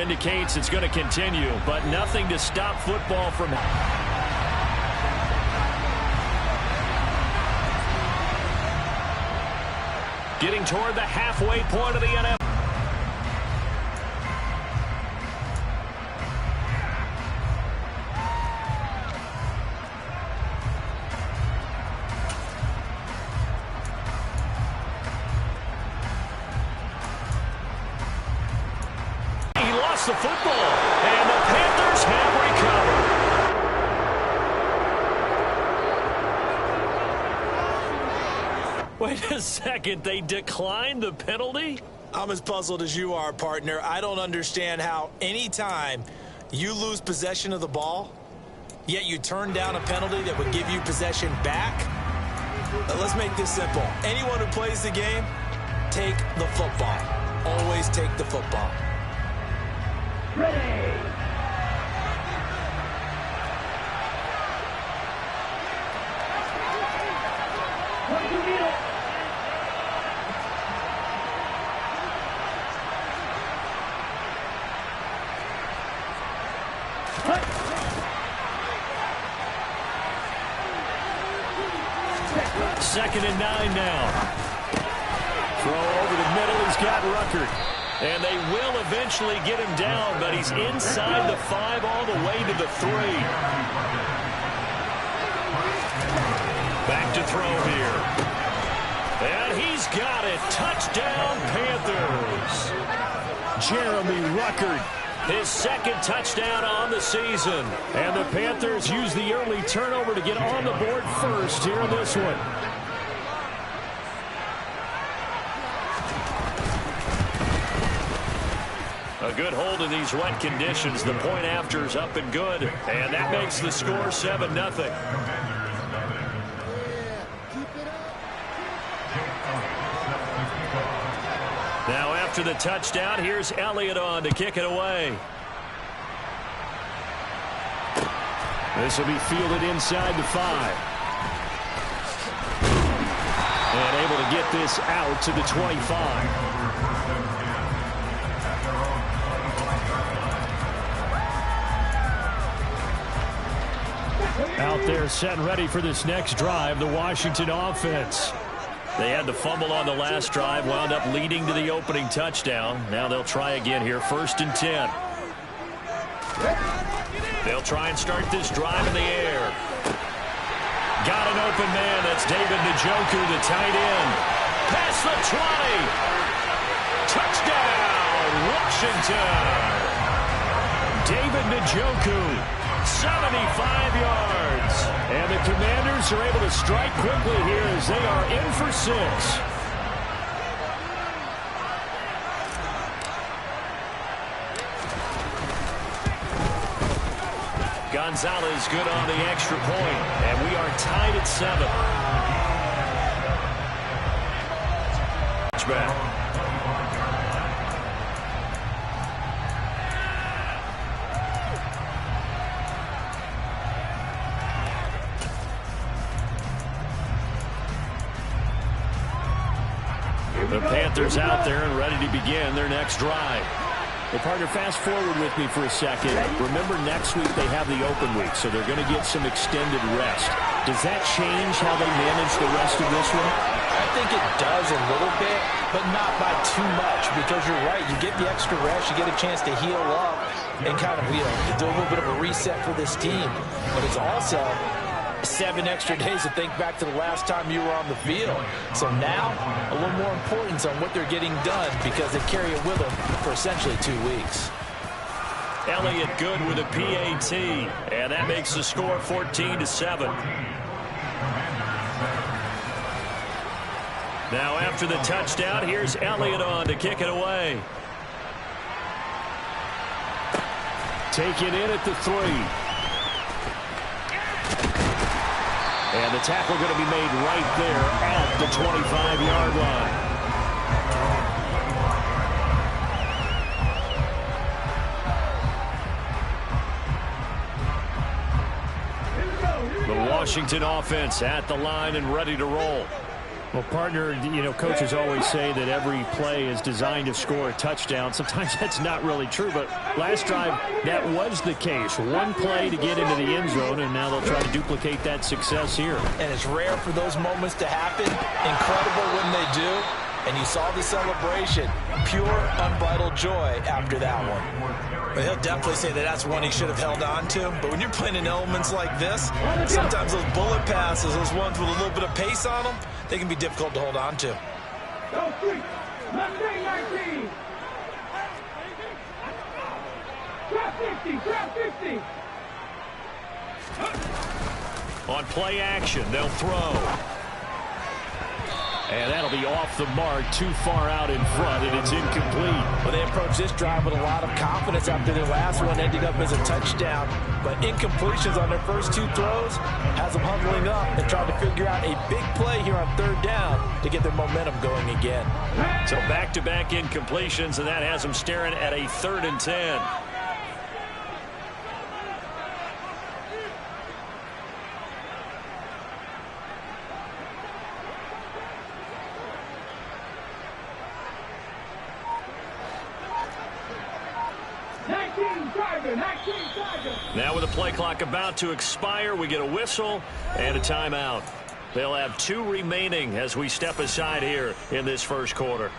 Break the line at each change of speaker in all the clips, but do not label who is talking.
indicates it's going to continue, but nothing to stop football from getting toward the halfway point of the NFL. The football, and the Panthers have recovered. Wait a second, they declined the penalty?
I'm as puzzled as you are, partner. I don't understand how any time you lose possession of the ball, yet you turn down a penalty that would give you possession back. Let's make this simple. Anyone who plays the game, take the football. Always take the football.
Ready.
Second and 9 now. Throw over the middle. He's got Ruckert. And they will eventually get him down, but he's inside the 5 all the way to the 3. Back to throw here. And he's got it. Touchdown, Panthers. Jeremy Ruckert, his second touchdown on the season. And the Panthers use the early turnover to get on the board first here in this one. A good hold in these wet conditions. The point after is up and good. And that makes the score 7-0. Now after the touchdown, here's Elliott on to kick it away. This will be fielded inside the 5. And able to get this out to the 25. Out there set and ready for this next drive, the Washington offense. They had the fumble on the last drive, wound up leading to the opening touchdown. Now they'll try again here, 1st and 10. They'll try and start this drive in the air. Got an open man. That's David Njoku, the tight end. Past the 20. Touchdown, Washington. David Njoku. 75 yards. And the Commanders are able to strike quickly here as they are in for 6. Gonzalez good on the extra point, and we are tied at 7. Back. The Panthers out there and ready to begin their next drive. Well, partner, fast forward with me for a second. Remember, next week they have the open week, so they're going to get some extended rest. Does that change how they manage the rest of this one?
I think it does a little bit, but not by too much, because you're right. You get the extra rest, you get a chance to heal up and kind of, do a little bit of a reset for this team. But it's also 7 extra days to think back to the last time you were on the field. So now, a little more importance on what they're getting done because they carry it with them for essentially 2 weeks.
Elliott good with a PAT, and that makes the score 14-7. Now after the touchdown, here's Elliott on to kick it away. Take it in at the 3. And the tackle going to be made right there at the 25-yard line. The Washington offense at the line and ready to roll. Well, partner, you know, coaches always say that every play is designed to score a touchdown. Sometimes that's not really true, but last drive, that was the case. One play to get into the end zone, and now they'll try to duplicate that success here.
And it's rare for those moments to happen. Incredible when they do. And you saw the celebration. Pure, unbridled joy after that one.
But he'll definitely say that that's one he should have held on to. But when you're playing in elements like this, sometimes those bullet passes, those ones with a little bit of pace on them, they can be difficult to hold on to.
On play action, they'll throw. And that'll be off the mark, too far out in front, and it's incomplete.
Well, they approached this drive with a lot of confidence after their last one ended up as a touchdown. But incompletions on their first two throws has them huddling up and trying to figure out a big play here on third down to get their momentum going again.
So back-to-back incompletions, and that has them staring at a 3rd and 10. Now with the play clock about to expire, we get a whistle and a timeout. They'll have 2 remaining as we step aside here in this first quarter.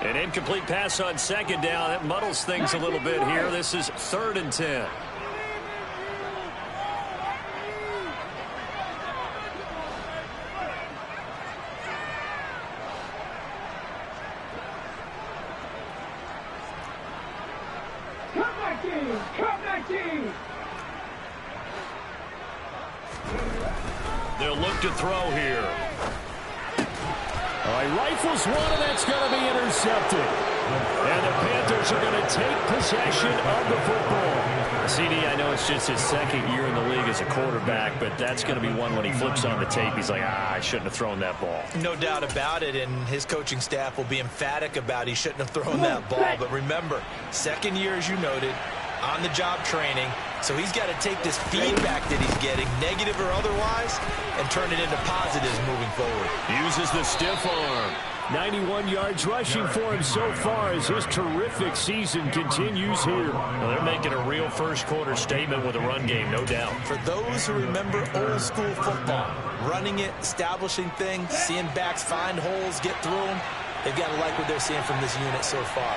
An incomplete pass on 2nd down. That muddles things a little bit here. This is 3rd and 10. They'll look to throw here. All right, rifles one, and that's going to be intercepted. And the Panthers are going to take possession of the football. CD, I know it's just his 2nd year in the league as a quarterback, but that's going to be one when he flips on the tape. He's like, I shouldn't have thrown that ball.
No doubt about it, and his coaching staff will be emphatic about he shouldn't have thrown that ball. But remember, 2nd year, as you noted, on-the-job training. So he's got to take this feedback that he's getting, negative or otherwise, and turn it into positives moving forward.
Uses the stiff arm. 91 yards rushing for him so far as his terrific season continues here. Well, they're making a real first-quarter statement with a run game, no doubt.
For those who remember old-school football, running it, establishing things, seeing backs find holes, get through them, they've got to like what they're seeing from this unit so far.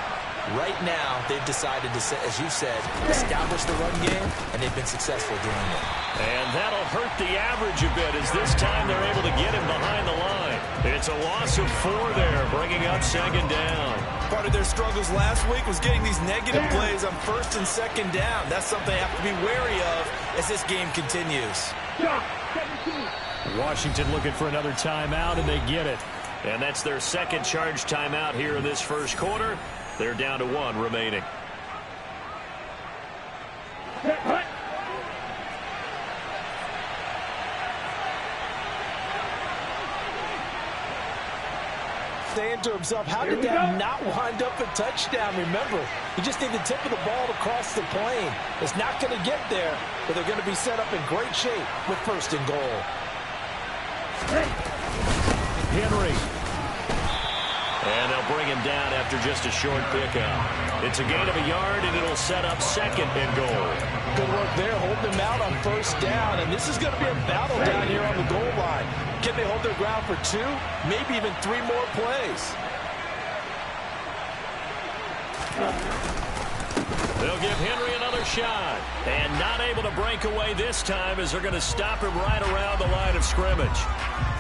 Right now, they've decided to, as you said, establish the run game, and they've been successful doing it.
And that'll hurt the average a bit as this time they're able to get him behind the line. It's a loss of 4 there, bringing up 2nd down.
Part of their struggles last week was getting these negative plays on 1st and 2nd down. That's something they have to be wary of as this game continues.
Washington looking for another timeout, and they get it. And that's their 2nd charge timeout here in this first quarter. They're down to 1 remaining.
Saying to himself, how did that not wind up a touchdown? Remember, you just need the tip of the ball to cross the plane. It's not going to get there, but they're going to be set up in great shape with 1st and goal.
Henry. And they'll bring him down after just a short pickup. It's a gain of a yard, and it'll set up 2nd and goal.
Good work there, holding them out on 1st down. And this is going to be a battle down here on the goal line. Can they hold their ground for 2, maybe even 3 more plays?
They'll give Henry another shot. And not able to break away this time as they're going to stop him right around the line of scrimmage.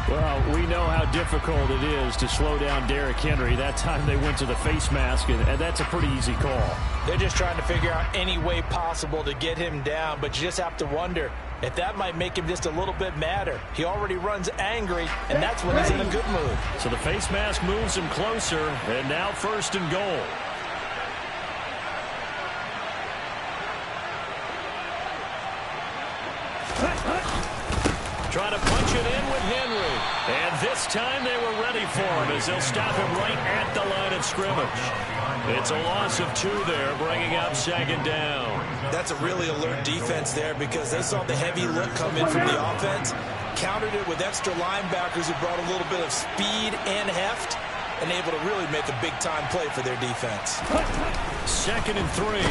Well, we know how difficult it is to slow down Derrick Henry. That time they went to the face mask, and that's a pretty easy call.
They're just trying to figure out any way possible to get him down, but you just have to wonder if that might make him just a little bit madder. He already runs angry, and that's when he's in a good mood.
So the face mask moves him closer, and now 1st and goal. Trying to punch it in with Henry. And this This time they were ready for him as they'll stop him right at the line of scrimmage. It's a loss of 2 there, bringing up 2nd down.
That's a really alert defense there because they saw the heavy look come in from the offense, countered it with extra linebackers who brought a little bit of speed and heft, and able to really make a big-time play for their defense.
2nd and 3.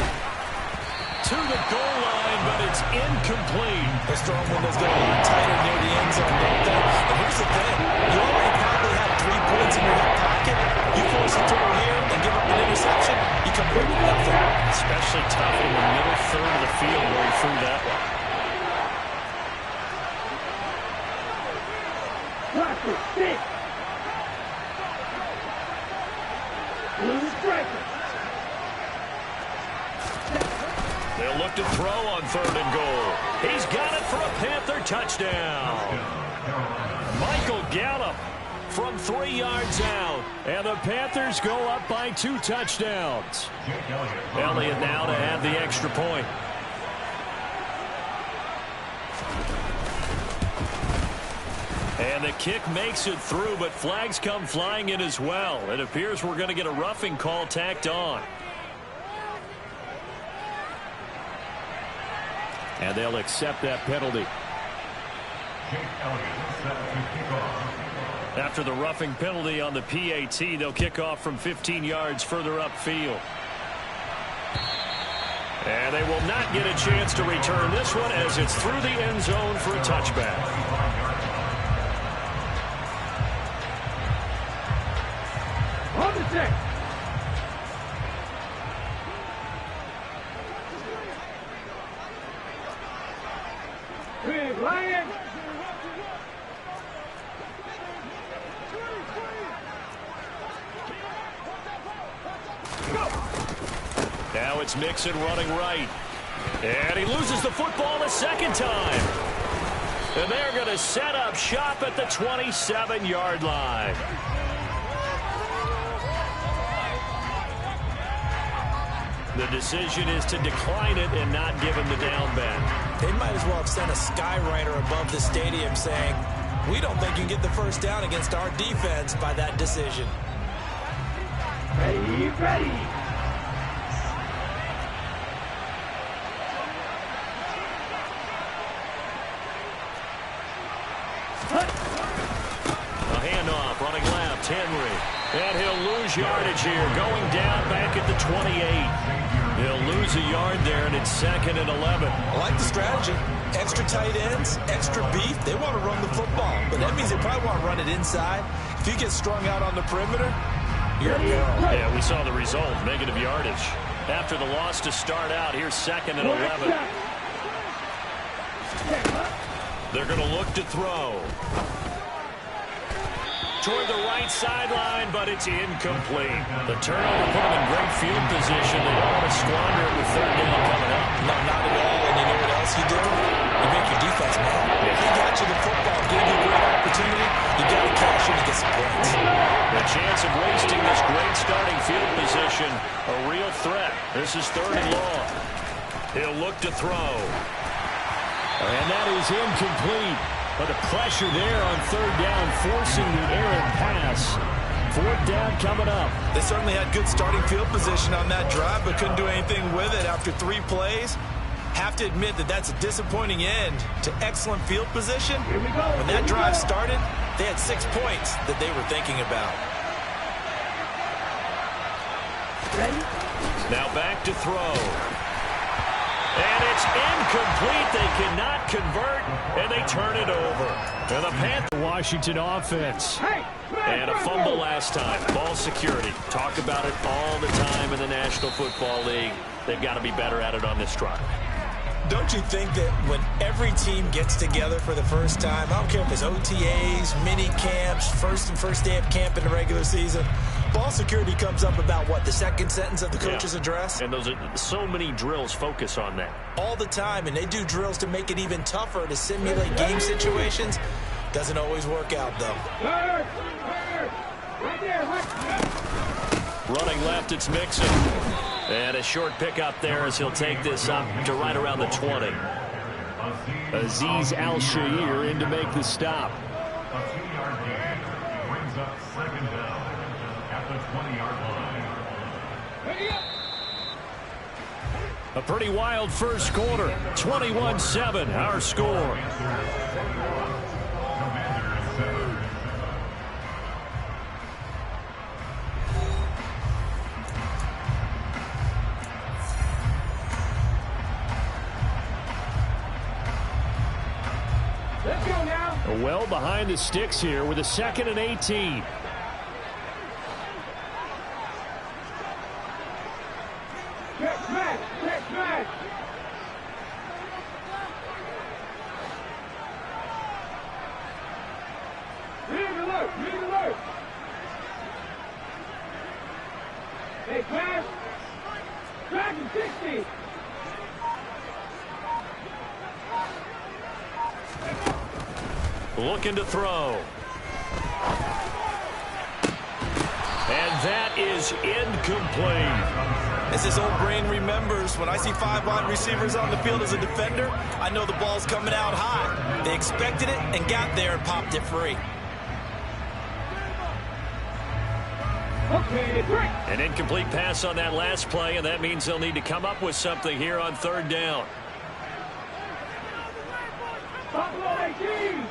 To the goal line, but it's incomplete.
The strong window's get a lot tighter near the end zone, don't they? And here's the thing. You already probably have 3 points in your hip pocket. You force a throw here and give up an interception, you come away with nothing.
Especially tough in the middle third of the field where he threw that one. They'll look to throw on 3rd and goal. He's got it for a Panther touchdown. Michael Gallup from 3 yards out. And the Panthers go up by 2 touchdowns. Elliott now to add the extra point. And the kick makes it through, but flags come flying in as well. It appears we're going to get a roughing call tacked on. And they'll accept that penalty. After the roughing penalty on the PAT, they'll kick off from 15 yards further upfield. And they will not get a chance to return this one as it's through the end zone for a touchback. On the 6. Lions. Now it's Mixon running right. And he loses the football a 2nd time. And they're going to set up shop at the 27-yard line. The decision is to decline it and not give him the down back.
They might as well have sent a skywriter above the stadium saying, we don't think you can get the first down against our defense by that decision.
Ready, ready.
A handoff, running left, Henry. And he'll lose yardage here, going down back at the 28. He'll lose a yard there, and it's 2nd and 11.
I like the strategy. Extra tight ends, extra beef. They want to run the football, but that means they probably want to run it inside. If you get strung out on the perimeter, you're a girl.
Yeah, we saw the result, negative yardage. After the loss to start out, here's 2nd and 11. They're going to look to throw. Toward the right sideline, but it's incomplete. The turnover put them in great field position. They don't want to squander it with 3rd down coming up.
No, not at all. And you know what else you do? You make your defense mad.
Yeah.
He got you the football, gave you a great opportunity. You got to cash in and get some points.
The chance of wasting this great starting field position, a real threat. This is 3rd and long. He'll look to throw. And that is incomplete. But the pressure there on 3rd down, forcing the errant pass. 4th down coming up.
They certainly had good starting field position on that drive, but couldn't do anything with it after 3 plays. Have to admit that that's a disappointing end to excellent field position. When that drive started, they had 6 points that they were thinking about.
Now back to throw. And it's incomplete. They cannot convert, and they turn it over. And the Panther Washington offense. And a fumble last time. Ball security. Talk about it all the time in the National Football League. They've got to be better at it on this drive.
Don't you think that when every team gets together for the first time, I don't care if it's OTAs, mini camps, first day of camp in the regular season, ball security comes up about, what, the 2nd sentence of the coach's address?
And those are so many drills focus on that.
All the time, and they do drills to make it even tougher to simulate game situations. Doesn't always work out, though.
Running left, it's Mixon. And a short pickup there as he'll take this up to right around the 20. Azeez Al-Shaair in to make the stop. A pretty wild first quarter. 21-7, our score.
Let's go now.
Well behind the sticks here with a 2nd and 18.
Check smash, check smash. Read alert, read alert. Hey, smash. Dragon 60.
Looking to throw. And that is incomplete.
As his old brain remembers, when I see 5 wide receivers on the field as a defender, I know the ball's coming out high. They expected it and got there and popped it free.
Okay, great.
An incomplete pass on that last play, and that means they'll need to come up with something here on 3rd down.
Buffalo 18.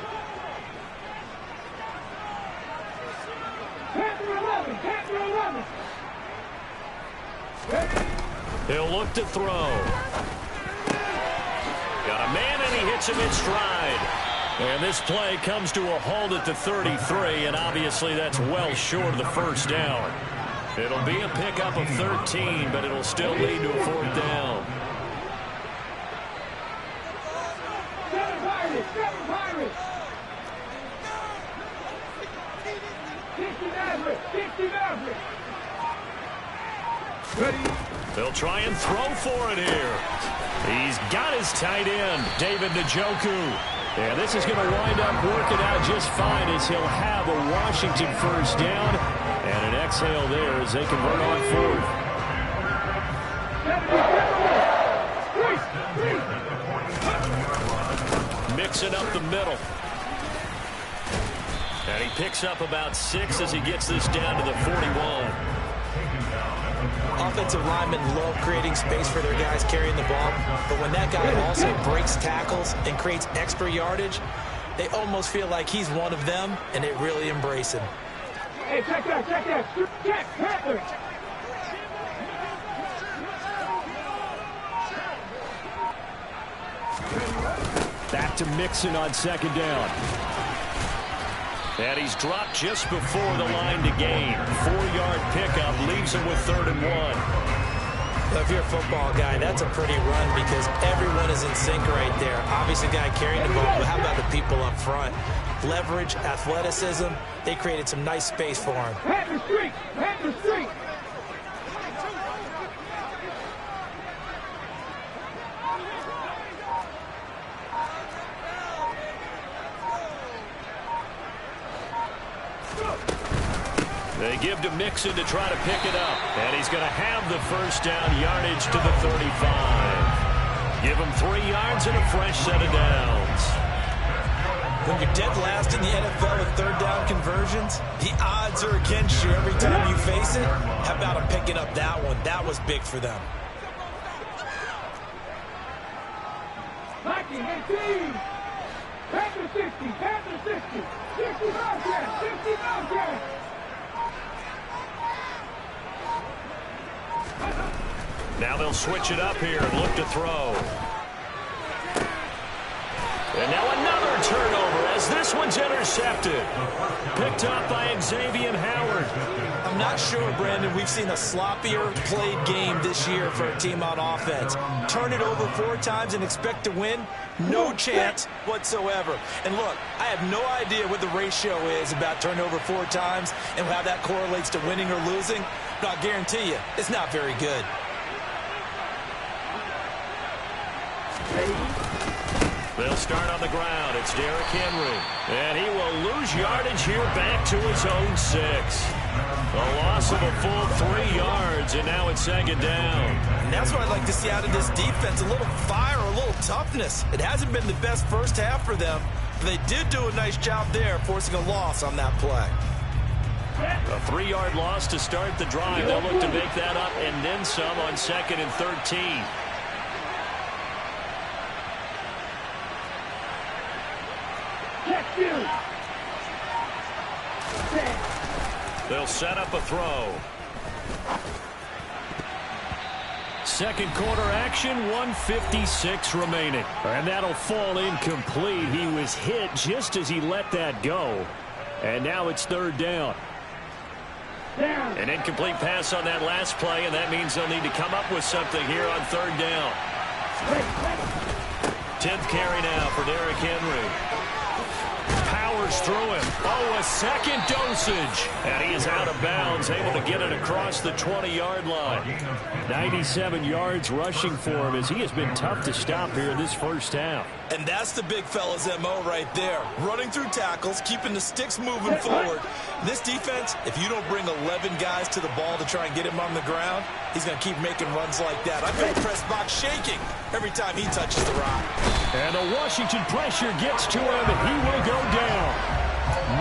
Panther 11, Panther 11. Ready?
He'll look to throw. Got a man, and he hits him in stride. And this play comes to a halt at the 33, and obviously that's well short of the 1st down. It'll be a pickup of 13, but it'll still lead to a 4th down.
7 Pirates, 7 Pirates. 60 Maverick, 60 Maverick. Ready?
They'll try and throw for it here. He's got his tight end, David Njoku. Yeah, this is going to wind up working out just fine as he'll have a Washington 1st down. And an exhale there as they convert on 4th. Mixing up the middle. And he picks up about 6 as he gets this down to the 41.
Offensive linemen love creating space for their guys carrying the ball, but when that guy also breaks tackles and creates extra yardage, they almost feel like he's one of them, and they really embrace him.
Hey, check that, check that. Check, Panther.
Back to Mixon on 2nd down. And he's dropped just before the line to gain. 4-yard pickup leaves him with 3rd and 1.
Well, if you're a football guy, that's a pretty run because everyone is in sync right there. Obviously, the guy carrying the ball, but how about the people up front? Leverage, athleticism, they created some nice space for him.
Panther Street, Panther Street.
They give to Mixon to try to pick it up. And he's going to have the 1st down yardage to the 35. Give him 3 yards and a fresh set of downs.
When you're dead last in the NFL with 3rd down conversions, the odds are against you every time you face it. How about him picking up that one? That was big for them.
Viking 18. Panther 60, Panther 60. 60 Bobcats, 60 Bobcats.
Now they'll switch it up here and look to throw. And now another turnover as this one's intercepted. Picked up by Xavier Howard.
I'm not sure, Brandon, we've seen a sloppier played game this year for a team on offense. Turn it over 4 times and expect to win? No chance whatsoever. And look, I have no idea what the ratio is about turnover 4 times and how that correlates to winning or losing. But I guarantee you, it's not very good.
They'll start on the ground. It's Derrick Henry. And he will lose yardage here back to his own 6. A loss of a full 3 yards, and now it's 2nd down.
And that's what I'd like to see out of this defense, a little fire, a little toughness. It hasn't been the best first half for them, but they did do a nice job there, forcing a loss on that play.
A 3-yard loss to start the drive. They'll look to make that up and then some on 2nd and 13. They'll set up a throw. Second quarter action, 1:56 remaining. And that'll fall incomplete. He was hit just as he let that go. And now it's 3rd down. An incomplete pass on that last play, and that means they'll need to come up with something here on 3rd down. 10th carry now for Derrick Henry. Powers through him. Oh, a second dosage. And he is out of bounds, able to get it across the 20-yard line. 97 yards rushing for him as he has been tough to stop here in this first half.
And that's the big fella's MO right there. Running through tackles, keeping the sticks moving forward. This defense, if you don't bring 11 guys to the ball to try and get him on the ground, he's going to keep making runs like that. I feel the press box shaking every time he touches the rock.
And the Washington pressure gets to him, and he will go down.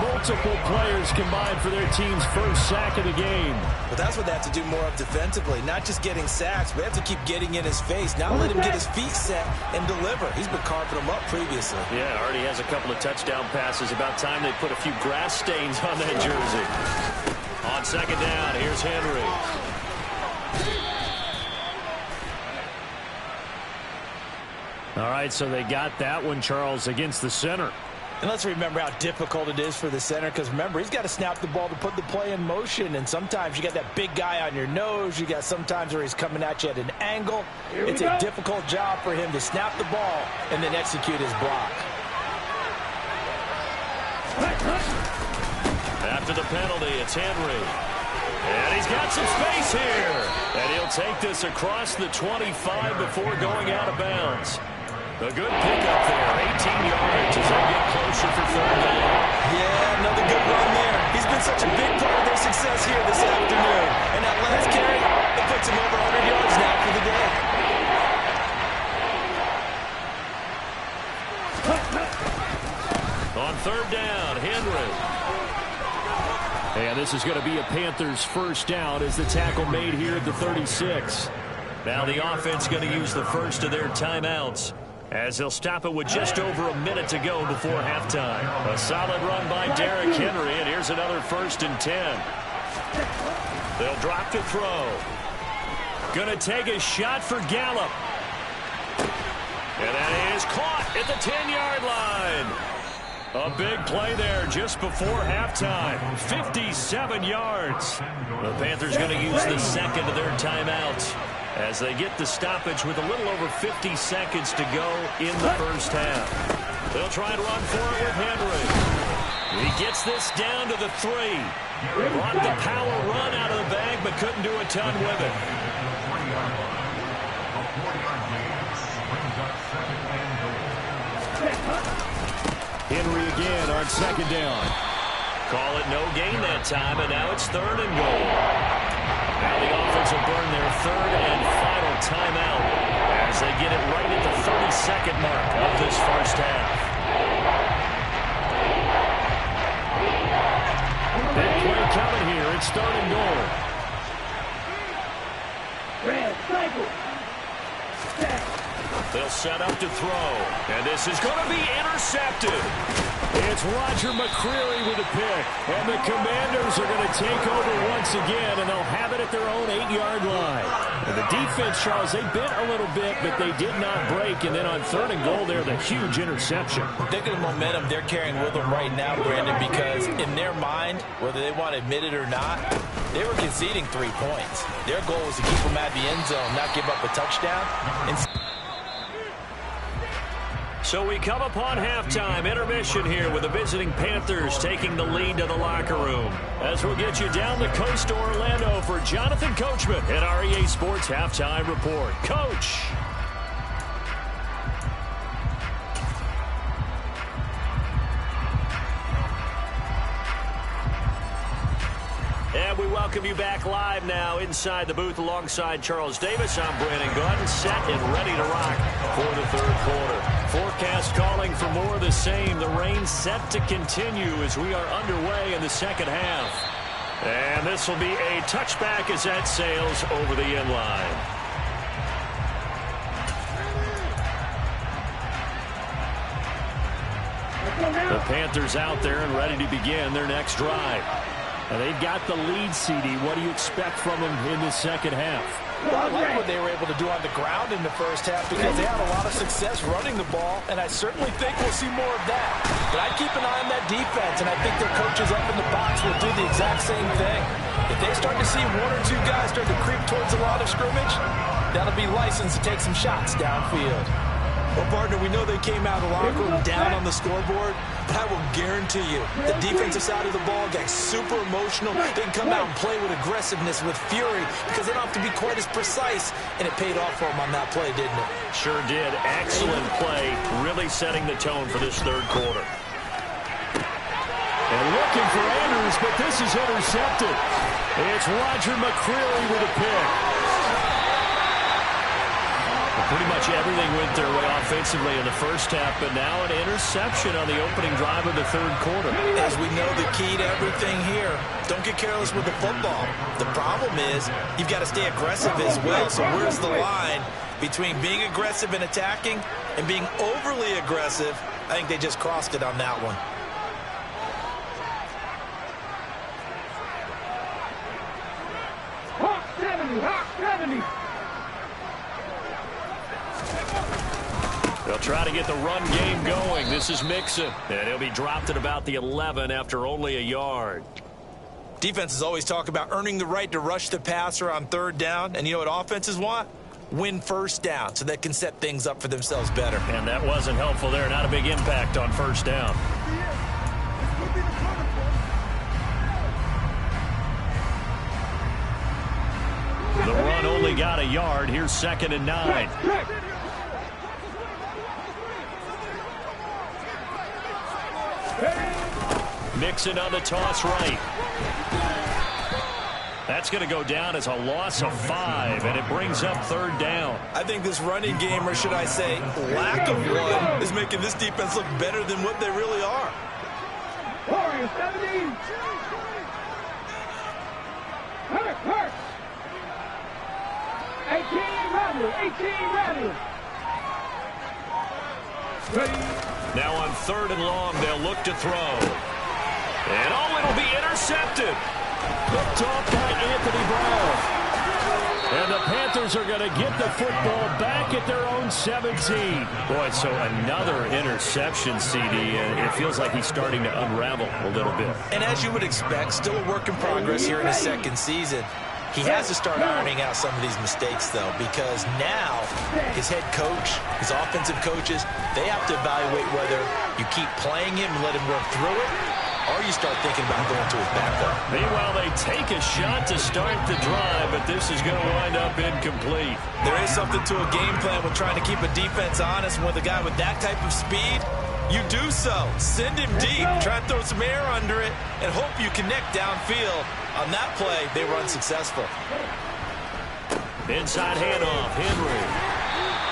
Multiple players combined for their team's first sack of the game.
But that's what they have to do more of defensively, not just getting sacks. We have to keep getting in his face, not let him get his feet set and deliver. He's been carving them up previously.
Yeah, already has a couple of touchdown passes. About time they put a few grass stains on that jersey. On 2nd down, here's Henry. All right, so they got that one, Charles, against the center.
And let's remember how difficult it is for the center, because remember, he's got to snap the ball to put the play in motion, and sometimes you got that big guy on your nose. You got sometimes where he's coming at you at an angle. It's a difficult job for him to snap the ball and then execute his block.
After the penalty, it's Henry. And he's got some space here. And he'll take this across the 25 before going out of bounds. A good pickup there, 18 yards as they get closer for 3rd down.
Yeah, another good run there. He's been such a big part of their success here this afternoon. And that last carry, it puts him over 100 yards now for the day.
On 3rd down, Henry. And this is going to be a Panthers first down as the tackle made here at the 36. Now the offense going to use the first of their timeouts, as they'll stop it with just over a minute to go before halftime. A solid run by Derrick Henry, and here's another 1st and 10. They'll drop to throw. Going to take a shot for Gallup. And that is caught at the 10-yard line. A big play there just before halftime. 57 yards. The Panthers going to use the second of their timeouts as they get the stoppage with a little over 50 seconds to go in the first half. They'll try and run for it with Henry. He gets this down to the 3. Brought the power run out of the bag, but couldn't do a ton with it. Henry again on 2nd down. Call it no gain that time, and now it's 3rd and goal. Now the offense will burn their 3rd and final timeout as they get it right at the 32nd mark of this first half. Big play coming here. It's 3rd and goal. They'll set up to throw, and this is going to be intercepted. It's Roger McCreary with a pick, and the Commanders are going to take over once again, and they'll have it at their own 8-yard line. And the defense, Charles, they bent a little bit, but they did not break, and then on 3rd and goal there, the huge interception.
Think of the momentum they're carrying with them right now, Brandon, because in their mind, whether they want to admit it or not, they were conceding 3 points. Their goal was to keep them out of the end zone, not give up a touchdown.
So we come upon halftime intermission here with the visiting Panthers taking the lead to the locker room. As we'll get you down the coast to Orlando for Jonathan Coachman at our EA Sports Halftime Report. Coach. And we welcome you back live now inside the booth alongside Charles Davis. I'm Brandon Gaudin, set and ready to rock for the 3rd quarter. Forecast calling for more of the same. The rain set to continue as we are underway in the second half. And this will be a touchback as that sails over the end line. The Panthers out there and ready to begin their next drive. And they've got the lead, CD. What do you expect from them in the second half?
Well, I like what they were able to do on the ground in the first half because they had a lot of success running the ball, and I certainly think we'll see more of that. But I'd keep an eye on that defense, and I think their coaches up in the box will do the exact same thing. If they start to see one or two guys start to creep towards the line of scrimmage, that'll be licensed to take some shots downfield.
Well, partner, we know they came out of the locker room down on the scoreboard, but I will guarantee you the defensive side of the ball got super emotional. They can come out and play with aggressiveness, with fury, because they don't have to be quite as precise, and it paid off for them on that play, didn't it?
Sure did. Excellent play, really setting the tone for this third quarter. And looking for Andrews, but this is intercepted. It's Roger McCreary with a pick. Pretty much everything went their way offensively in the first half, but now an interception on the opening drive of the third quarter.
As we know, the key to everything here, don't get careless with the football. The problem is you've got to stay aggressive as well. So where's the line between being aggressive and attacking and being overly aggressive? I think they just crossed it on that one.
Hawk 70, Hawk 70.
They'll try to get the run game going. This is Mixon, and he'll be dropped at about the 11 after only a yard.
Defenses always talk about earning the right to rush the passer on third down, and you know what offenses want? Win first down so they can set things up for themselves better.
And that wasn't helpful there. Not a big impact on first down. The run only got a yard. Here's 2nd and 9. Mixon on the toss right. That's going to go down as a loss of 5, and it brings up third down.
I think this running game, or should I say lack of one, is making this defense look better than what they really are.
Warriors 17. Hurt. 18 rather. Ready.
Now on 3rd and long, they'll look to throw. And it'll be intercepted. Picked off by Anthony Brown. And the Panthers are going to get the football back at their own 17. Boy, so another interception, CD, and it feels like he's starting to unravel a little bit.
And as you would expect, still a work in progress here in his second season. He has to start ironing out some of these mistakes, though, because now his head coach, his offensive coaches, they have to evaluate whether you keep playing him and let him work through it, or you start thinking about going to his backup.
Meanwhile, they take a shot to start the drive, but this is going to wind up incomplete.
There is something to a game plan with trying to keep a defense honest. With a guy with that type of speed, you do so. Send him deep, try and throw some air under it, and hope you connect downfield. On that play, they were unsuccessful.
Inside handoff, Henry.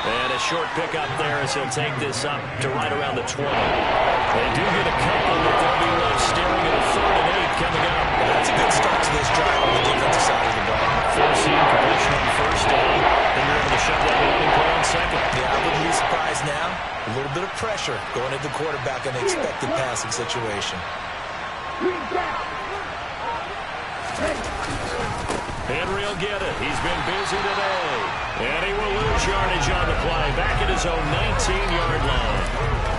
And a short pickup there as he'll take this up to right around the 20. They do get a couple, but they'll be left staring at a 3rd and 8 coming up.
That's a good start to this drive on the defensive side of the ball.
Forcing completion on first down. Then you're able to shut that opening play on 2nd.
Yeah, I wouldn't be surprised now. A little bit of pressure going at the quarterback in an expected passing situation.
Henry will get it. He's been busy today. And he will lose yardage on the play. Back at his own 19-yard line.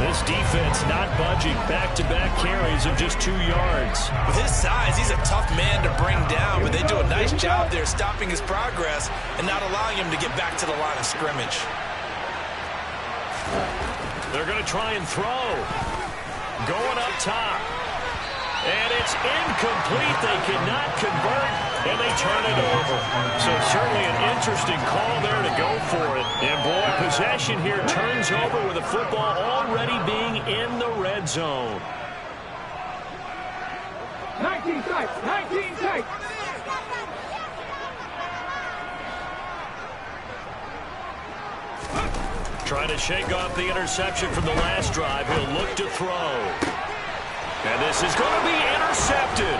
This defense not budging. Back-to-back carries of just 2 yards.
With his size, he's a tough man to bring down, but they do a nice job there stopping his progress and not allowing him to get back to the line of scrimmage.
They're going to try and throw. Going up top. And it's incomplete. They cannot convert, and they turn it over. So certainly an interesting call there to go for it. And, boy, possession here turns over with the football already being in the red zone.
19 tight.
Trying to shake off the interception from the last drive. He'll look to throw. And this is going to be intercepted.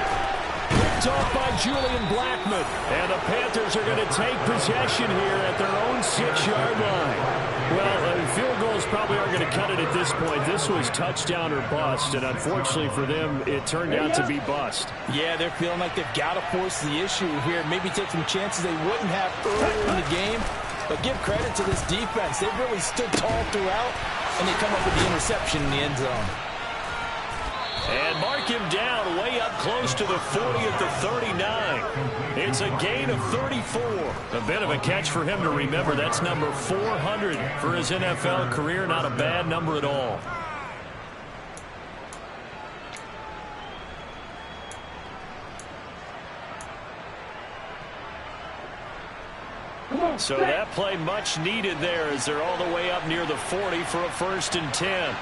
picked off by Julian Blackmon. And the Panthers are going to take possession here at their own 6-yard line. Well, field goals probably aren't going to cut it at this point. This was touchdown or bust, and unfortunately for them, it turned out to be bust.
Yeah, they're feeling like they've got to force the issue here. Maybe take some chances they wouldn't have earlier in the game. But give credit to this defense. They've really stood tall throughout, and they come up with the interception in the end zone.
And mark him down way up close to the 40 at the 39. It's a gain of 34. A bit of a catch for him to remember. That's number 400 for his NFL career. Not a bad number at all. So that play much needed there as they're all the way up near the 40 for a 1st and 10.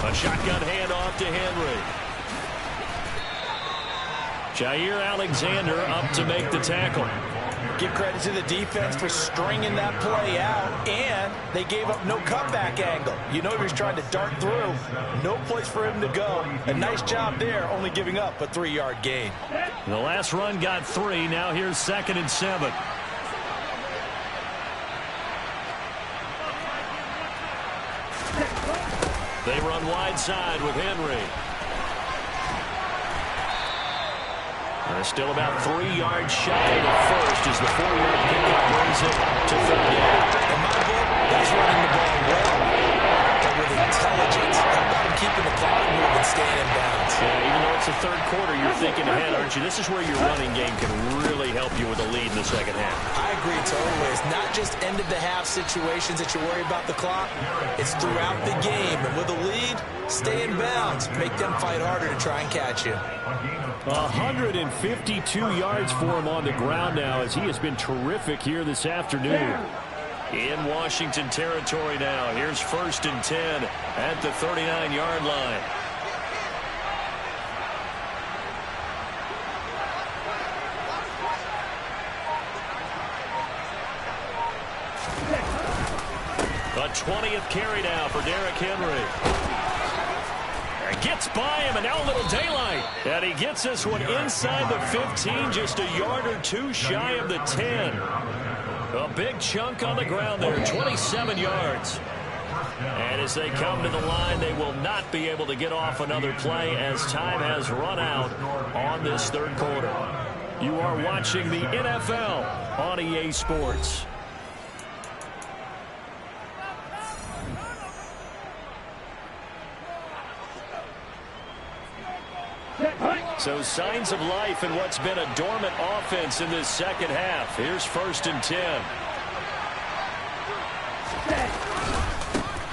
A shotgun handoff to Henry. Jair Alexander up to make the tackle.
Give credit to the defense for stringing that play out, and they gave up no comeback angle. You know he was trying to dart through. No place for him to go. A nice job there, only giving up a 3-yard gain.
The last run got 3. Now here's 2nd and 7. They run wide side with Henry. They're still about 3 yards shy of the first as the 4-yard pickup brings it to 3rd down.
In my book, that's running the ball well, but with intelligence. How about him keeping the clock moving, staying in bounds?
Yeah, even though it's the 3rd quarter, you're thinking ahead, aren't you? This is where your running game can really help you with a lead in the 2nd half.
I agree totally. It's not just end-of-the-half situations that you worry about the clock. It's throughout the game. And with a lead, stay in bounds. Make them fight harder to try and catch you.
152 yards for him on the ground now as he has been terrific here this afternoon. In Washington territory now. Here's 1st and 10 at the 39-yard line. A 20th carry now for Derrick Henry. Gets by him, and now a little daylight. And he gets this one inside the 15, just a yard or 2 shy of the 10. A big chunk on the ground there, 27 yards. And as they come to the line, they will not be able to get off another play as time has run out on this 3rd quarter. You are watching the NFL on EA Sports. So signs of life in what's been a dormant offense in this 2nd half. Here's 1st and 10.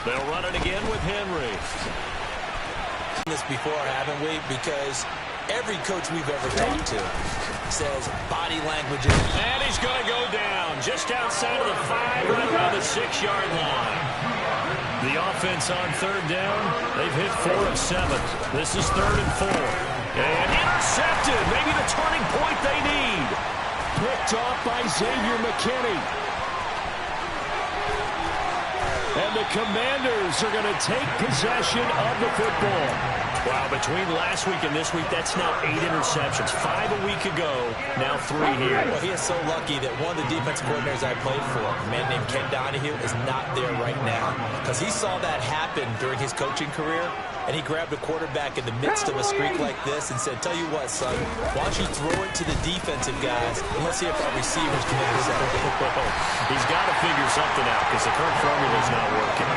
They'll run it again with Henry.
This before, haven't we? Because every coach we've ever talked to says body language.
And he's going to go down just outside of the 5, right around the 6-yard line. The offense on 3rd down, they've hit 4 of 7. This is 3rd and 4. And intercepted. Maybe the turning point they need. Picked off by Xavier McKinney. And the Commanders are going to take possession of the football. Wow, between last week and this week, that's now 8 interceptions. 5 a week ago, now 3 here.
Well, he is so lucky that one of the defensive coordinators I played for, a man named Ken Donahue, is not there right now. Because he saw that happen during his coaching career, and he grabbed a quarterback in the midst of a streak like this and said, tell you what, son, why don't you throw it to the defensive guys, and let's see if our receivers can intercept it.
He's got to figure something out because the current formula's not working.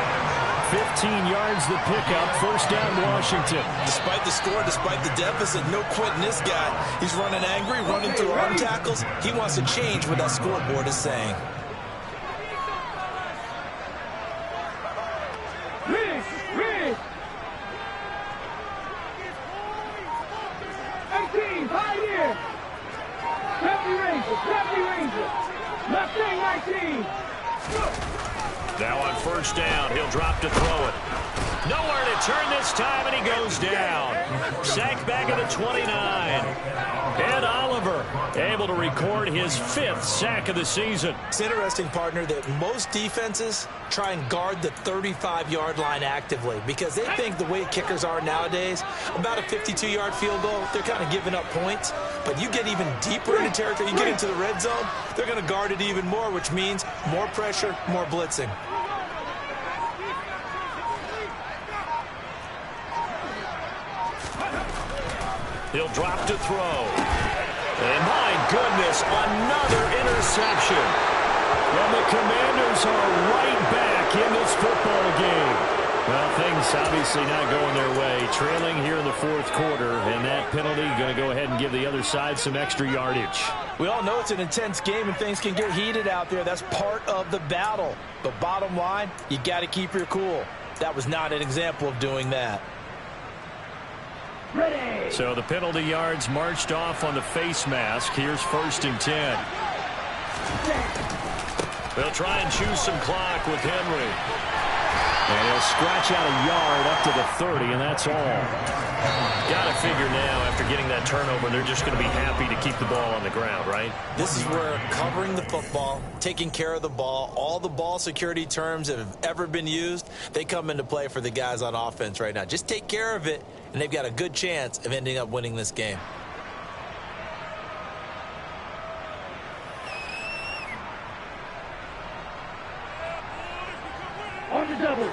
15 yards the pickup, 1st down Washington.
Despite the score, despite the deficit, no quitting this guy. He's running angry, running through arm tackles. He wants to change what that scoreboard is saying.
Rig. 18, high here. Lefty Ranger. Left wing, 19.
Now on 1st down, he'll drop to throw it. Nowhere to turn this time, and he goes down. Sacked back at the 29. Ed Oliver able to record his 5th sack of the season.
It's interesting, partner, that most defenses try and guard the 35-yard line actively because they think the way kickers are nowadays, about a 52-yard field goal, they're kind of giving up points. But you get even deeper into territory, you get into the red zone, they're going to guard it even more, which means more pressure, more blitzing.
He'll drop to throw. And my goodness, another interception. And the Commanders are right back in this football game. Well, things obviously not going their way. Trailing here in the 4th quarter, and that penalty going to go ahead and give the other side some extra yardage.
We all know it's an intense game and things can get heated out there. That's part of the battle. But bottom line, you got to keep your cool. That was not an example of doing that.
Ready.
So the penalty yards marched off on the face mask. Here's 1st and 10. They'll try and choose some clock with Henry. And he'll scratch out a yard up to the 30, and that's all. Got to figure now, after getting that turnover, they're just going to be happy to keep the ball on the ground, right?
This is where covering the football, taking care of the ball, all the ball security terms that have ever been used, they come into play for the guys on offense right now. Just take care of it, and they've got a good chance of ending up winning this game.
On the double.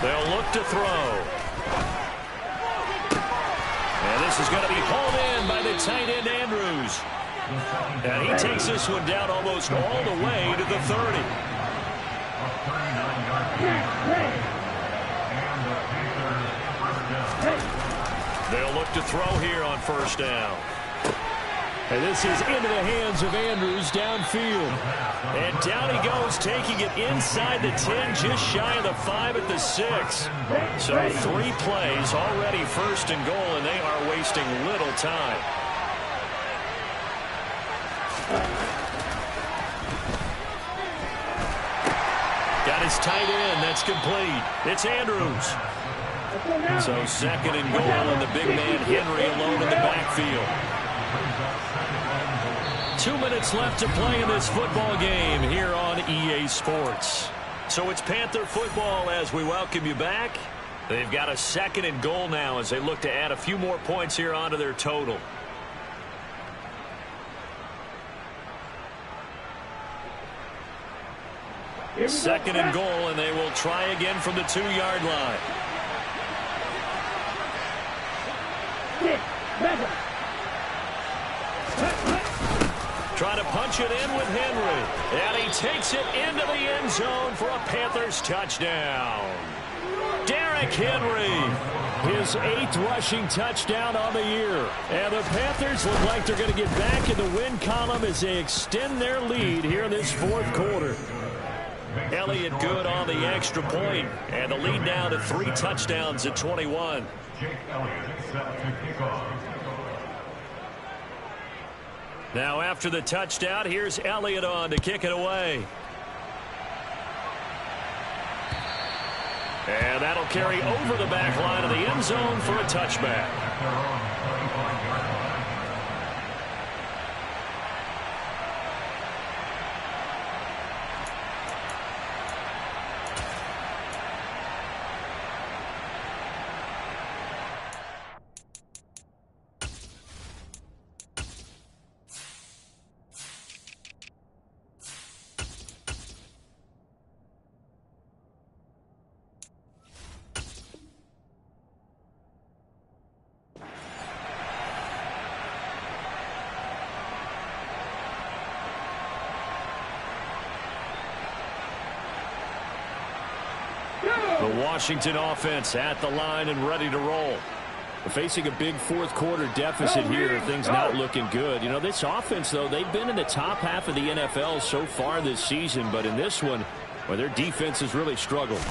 They'll look to throw. And this is going to be hauled in by the tight end, Andrews. And he takes this one down almost all the way to the 30. They'll look to throw here on 1st down. And this is into the hands of Andrews downfield. And down he goes, taking it inside the 10, just shy of the 5 at the 6. So 3 plays, already 1st and goal, and they are wasting little time. Got his tight end, that's complete. It's Andrews. So 2nd and goal, and the big man Henry alone in the backfield. 2 minutes left to play in this football game here on EA Sports. So it's Panther football as we welcome you back. They've got a 2nd and goal now as they look to add a few more points here onto their total. Second and goal, and they will try again from the 2-yard line. Trying to punch it in with Henry. And he takes it into the end zone for a Panthers touchdown. Derrick Henry, his 8th rushing touchdown on the year. And the Panthers look like they're going to get back in the win column as they extend their lead here in this 4th quarter. Elliott good on the extra point, and the lead now to 3 touchdowns at 21. Now after the touchdown, here's Elliott on to kick it away. And that'll carry over the back line of the end zone for a touchback. The Washington offense at the line and ready to roll. We're facing a big 4th quarter deficit here. Things not looking good. You know, this offense, though, they've been in the top half of the NFL so far this season. But in this one, well, their defense has really struggled.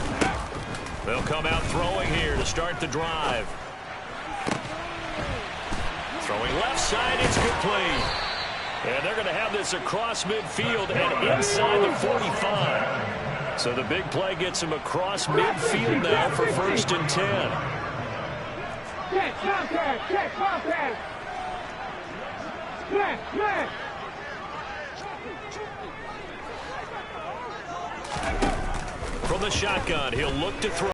They'll come out throwing here to start the drive. Throwing left side, it's complete. And they're going to have this across midfield and inside the 45. So the big play gets him across midfield now for 1st and 10.
Check, contact, check, contact. Smash, smash.
From the shotgun, he'll look to throw.